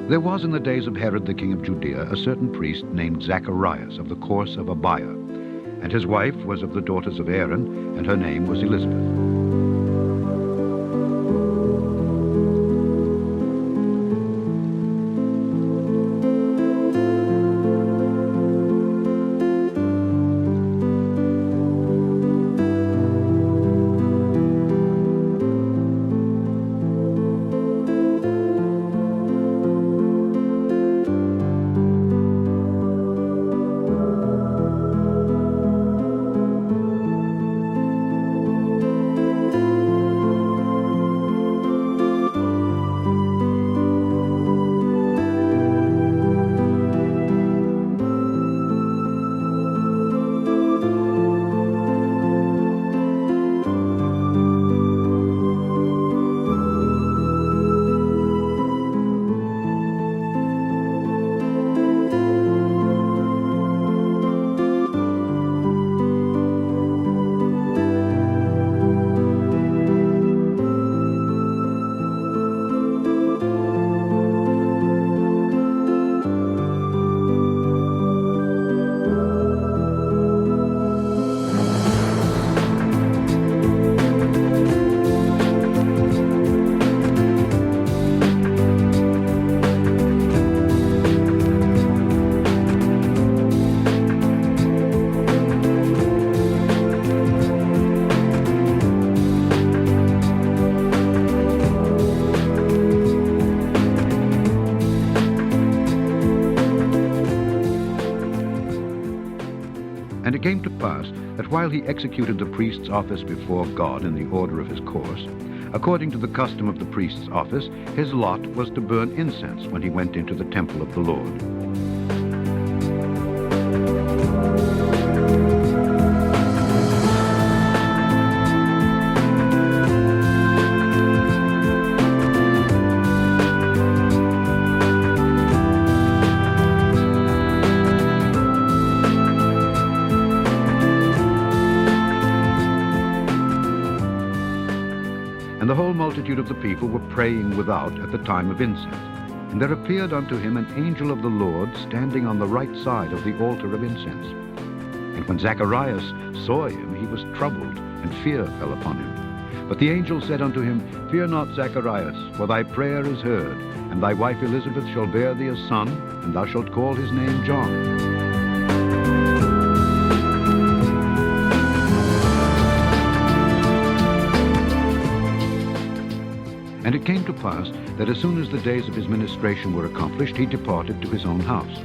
There was in the days of Herod the king of Judea a certain priest named Zacharias of the course of Abiah, and his wife was of the daughters of Aaron, and her name was Elizabeth. And it came to pass that while he executed the priest's office before God in the order of his course, according to the custom of the priest's office, his lot was to burn incense when he went into the temple of the Lord. And the whole multitude of the people were praying without at the time of incense. And there appeared unto him an angel of the Lord standing on the right side of the altar of incense. And when Zacharias saw him, he was troubled, and fear fell upon him. But the angel said unto him, Fear not, Zacharias, for thy prayer is heard, and thy wife Elizabeth shall bear thee a son, and thou shalt call his name John. And it came to pass that as soon as the days of his ministration were accomplished, he departed to his own house.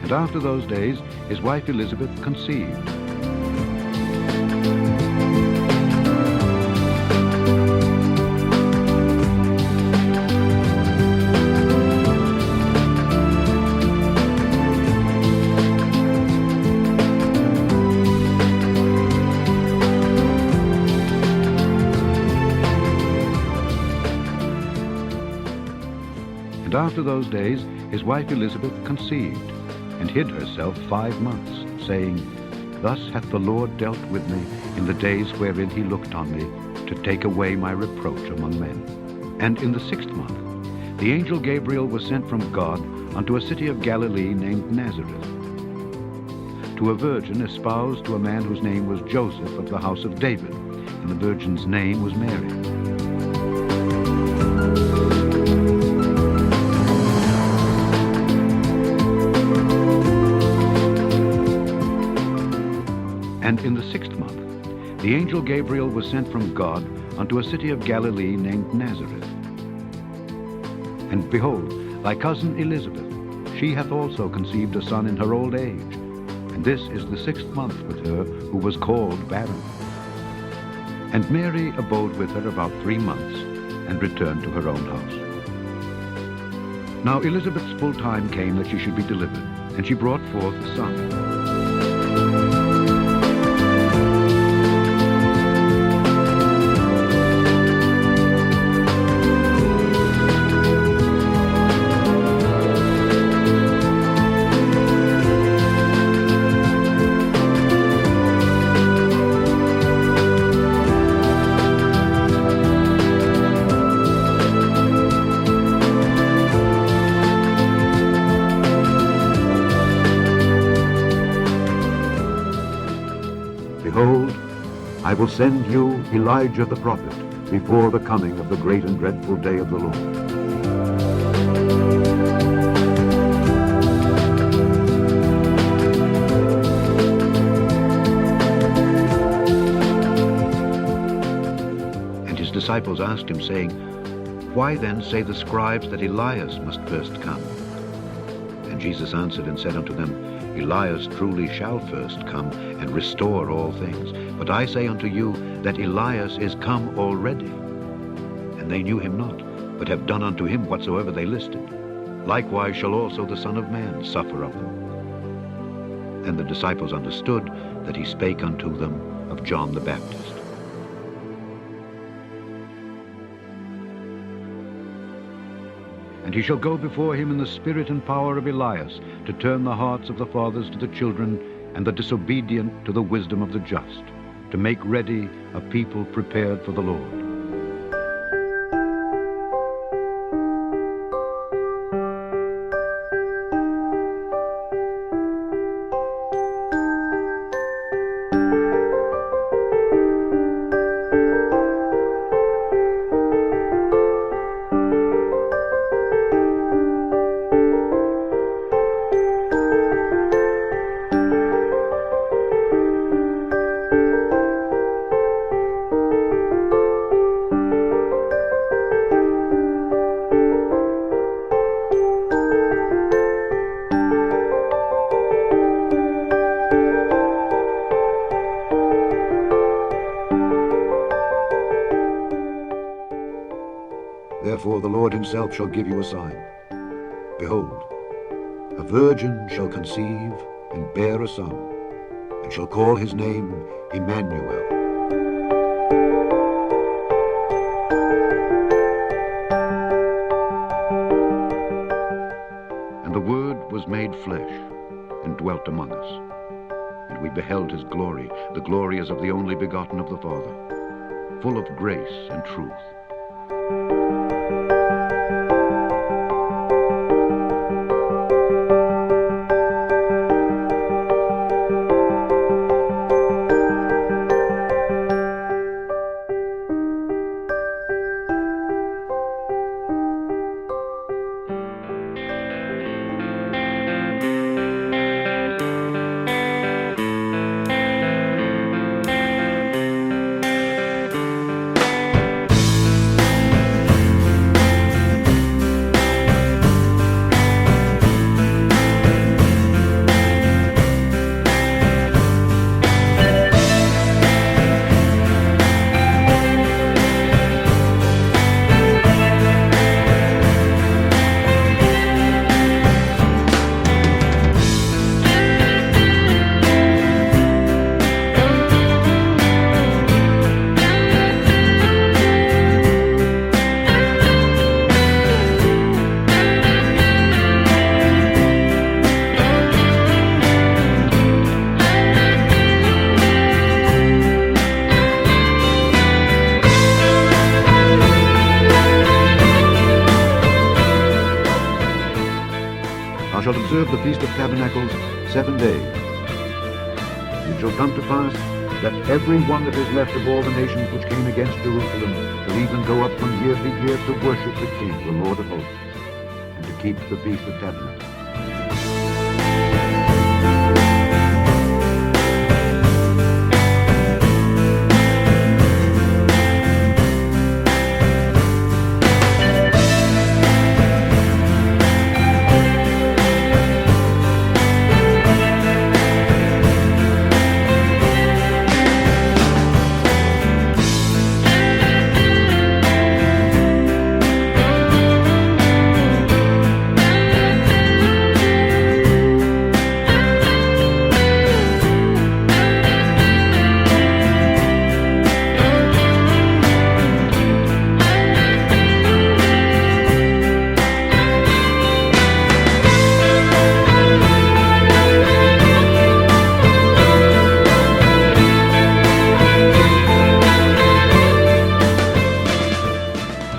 And after those days his wife Elizabeth conceived. And after those days his wife Elizabeth conceived, and hid herself 5 months, saying, Thus hath the Lord dealt with me in the days wherein he looked on me, to take away my reproach among men. And in the 6th month the angel Gabriel was sent from God unto a city of Galilee named Nazareth, to a virgin espoused to a man whose name was Joseph of the house of David, and the virgin's name was Mary. And in the 6th month the angel Gabriel was sent from God unto a city of Galilee named Nazareth. And behold, thy cousin Elizabeth, she hath also conceived a son in her old age, and this is the 6th month with her who was called barren. And Mary abode with her about 3 months, and returned to her own house. Now Elizabeth's full time came that she should be delivered, and she brought forth a son. Behold, I will send you Elijah the prophet before the coming of the great and dreadful day of the Lord. His disciples asked him, saying, Why then say the scribes that Elias must first come? And Jesus answered and said unto them, Elias truly shall first come and restore all things. But I say unto you that Elias is come already, and they knew him not, but have done unto him whatsoever they listed. Likewise shall also the Son of Man suffer of them. Then the disciples understood that he spake unto them of John the Baptist. And he shall go before him in the spirit and power of Elias, to turn the hearts of the fathers to the children, and the disobedient to the wisdom of the just, to make ready a people prepared for the Lord. Therefore the Lord himself shall give you a sign. Behold, a virgin shall conceive and bear a son, and shall call his name Emmanuel. And the Word was made flesh, and dwelt among us. And we beheld his glory, the glory as of the only begotten of the Father, full of grace and truth. Thou shalt observe the Feast of Tabernacles 7 days. It shall come to pass that every one that is left of all the nations which came against Jerusalem shall even go up from year to year to worship the King, the Lord of hosts, and to keep the Feast of Tabernacles.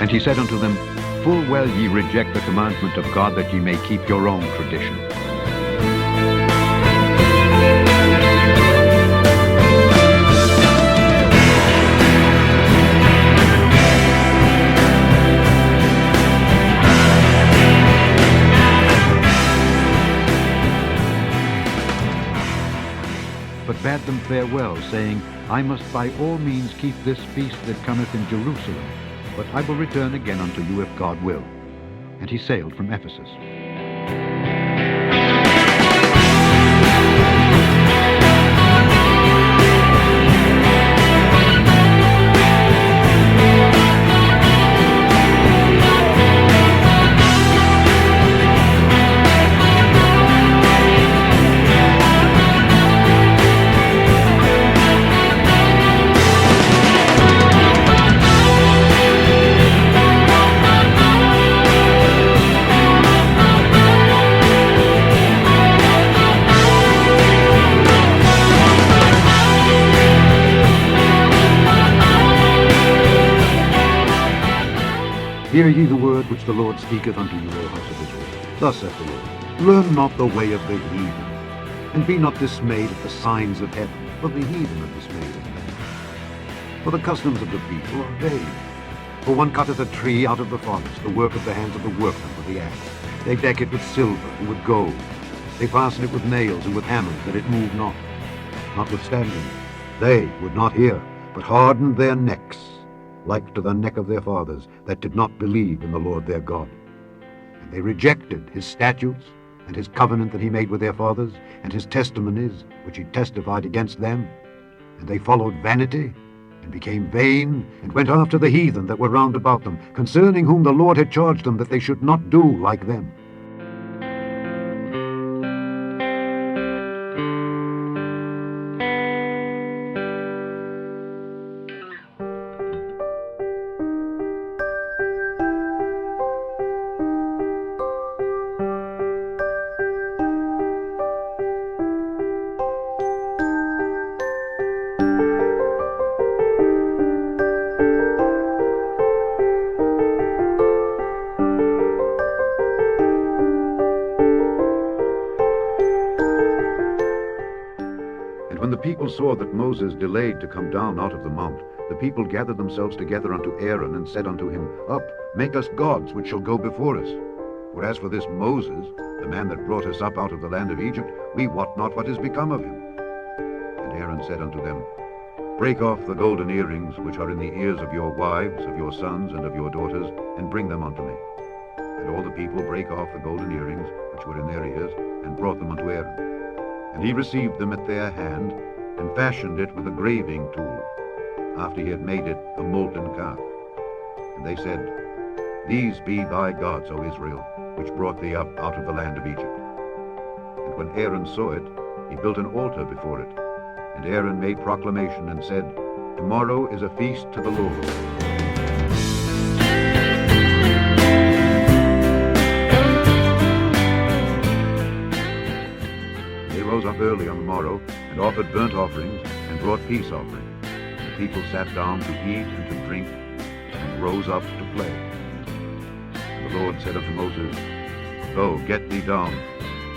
And he said unto them, Full well ye reject the commandment of God, that ye may keep your own tradition. farewell, saying, I must by all means keep this feast that cometh in Jerusalem, but I will return again unto you if God will. And he sailed from Ephesus. Hear ye the word which the Lord speaketh unto you, O house of Israel. Thus saith the Lord, learn not the way of the heathen, and be not dismayed at the signs of heaven, for the heathen are dismayed at them. For the customs of the people are vain. For one cutteth a tree out of the forest, the work of the hands of the workmen with the axe. They deck it with silver and with gold. They fasten it with nails and with hammers, that it move not. Notwithstanding, they would not hear, but hardened their necks, like to the neck of their fathers, that did not believe in the Lord their God. And they rejected his statutes, and his covenant that he made with their fathers, and his testimonies, which he testified against them. And they followed vanity, and became vain, and went after the heathen that were round about them, concerning whom the Lord had charged them that they should not do like them. When the people saw that Moses delayed to come down out of the mount, the people gathered themselves together unto Aaron, and said unto him, Up, make us gods which shall go before us. For as for this Moses, the man that brought us up out of the land of Egypt, we wot not what is become of him. And Aaron said unto them, Break off the golden earrings which are in the ears of your wives, of your sons, and of your daughters, and bring them unto me. And all the people brake off the golden earrings which were in their ears, and brought them unto Aaron. And he received them at their hand, and fashioned it with a graving tool, after he had made it a molten calf. And they said, These be thy gods, O Israel, which brought thee up out of the land of Egypt. And when Aaron saw it, he built an altar before it. And Aaron made proclamation, and said, Tomorrow is a feast to the Lord. Rose up early on the morrow, and offered burnt offerings, and brought peace offerings. The people sat down to eat and to drink, and rose up to play. And the Lord said unto Moses, Go, get thee down,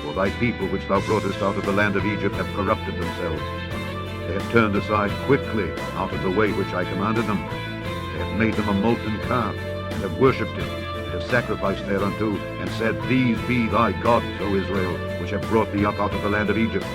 for thy people which thou broughtest out of the land of Egypt have corrupted themselves. They have turned aside quickly out of the way which I commanded them. They have made them a molten calf, and have worshipped it, and have sacrificed thereunto, and said, These be thy gods, O Israel, which have brought thee up out of the land of Egypt.